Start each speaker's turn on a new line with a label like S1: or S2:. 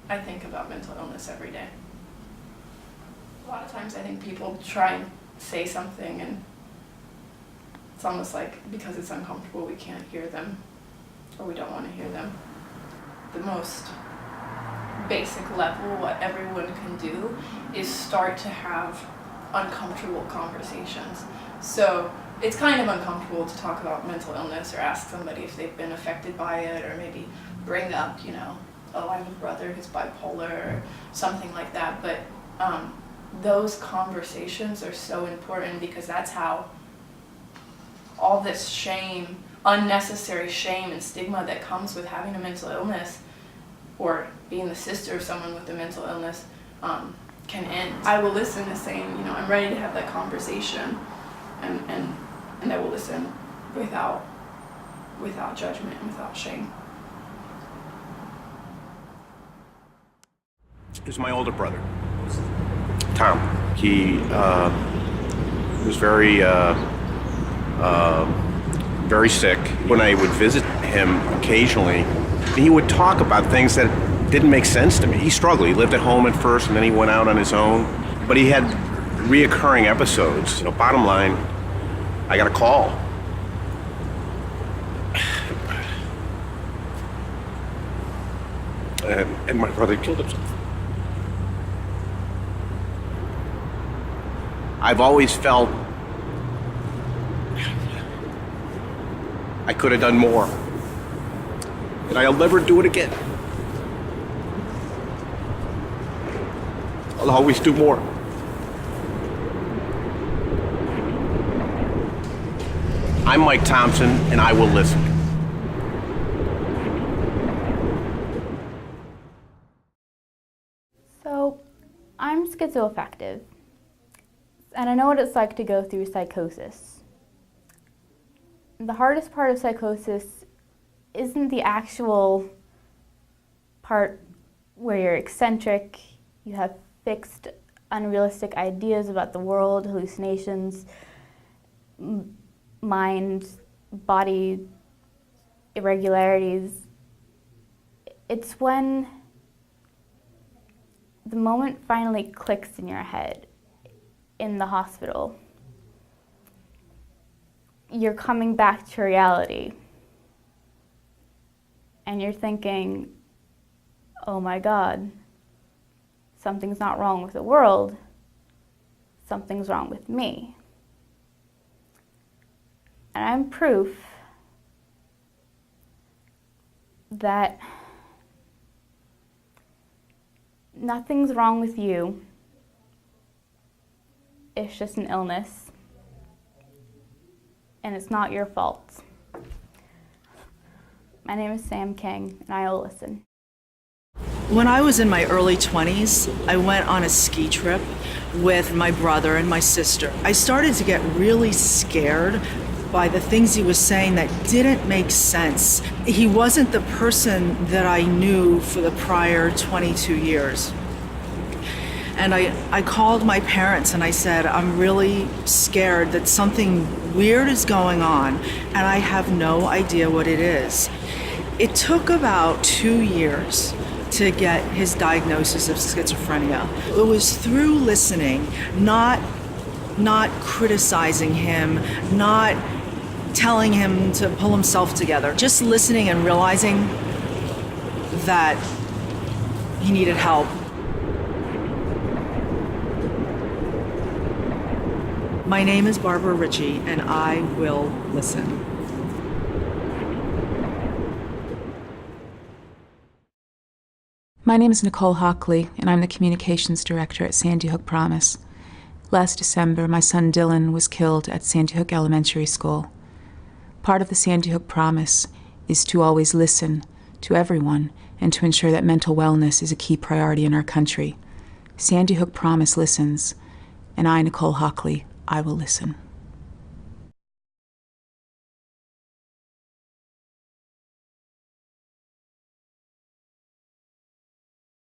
S1: I think about mental illness every day. A lot of times I think people try and say something and it's almost like because it's uncomfortable we can't hear them or we don't want to hear them. The most basic level, what everyone can do is start to have uncomfortable conversations. So it's kind of uncomfortable to talk about mental illness or ask somebody if they've been affected by it, or maybe bring up, you know, oh, I have a brother who's bipolar or something like that. But those conversations are so important because that's how all this shame, unnecessary shame and stigma that comes with having a mental illness or being the sister of someone with a mental illness can end. I will listen to saying, you know, I'm ready to have that conversation, and I will listen without judgment and without shame.
S2: Is my older brother, Tom. He was very sick. When I would visit him occasionally, he would talk about things that didn't make sense to me. He struggled. He lived at home at first, and then he went out on his own. But he had reoccurring episodes. You know, bottom line, I got a call. And my brother killed himself. I've always felt I could have done more. And I'll never do it again. I'll always do more. I'm Mike Thompson, and I will listen.
S3: So, I'm schizoaffective, and I know what it's like to go through psychosis. The hardest part of psychosis isn't the actual part where you're eccentric, you have fixed, unrealistic ideas about the world, hallucinations, mind, body irregularities. It's when the moment finally clicks in your head in the hospital. You're coming back to reality. And you're thinking, oh my God, something's not wrong with the world, something's wrong with me. And I'm proof that nothing's wrong with you, it's just an illness, and it's not your fault. My name is Sam King, and I will listen.
S4: When I was in my early 20s, I went on a ski trip with my brother and my sister. I started to get really scared by the things he was saying that didn't make sense. He wasn't the person that I knew for the prior 22 years. And I called my parents and I said, I'm really scared that something weird is going on and I have no idea what it is. It took about 2 years to get his diagnosis of schizophrenia. It was through listening, not criticizing him, not telling him to pull himself together, just listening and realizing that he needed help. My name is Barbara Ritchie, and I will listen.
S5: My name is Nicole Hockley, and I'm the Communications Director at Sandy Hook Promise. Last December, my son Dylan was killed at Sandy Hook Elementary School. Part of the Sandy Hook Promise is to always listen to everyone and to ensure that mental wellness is a key priority in our country. Sandy Hook Promise listens, and I, Nicole Hockley, I will listen.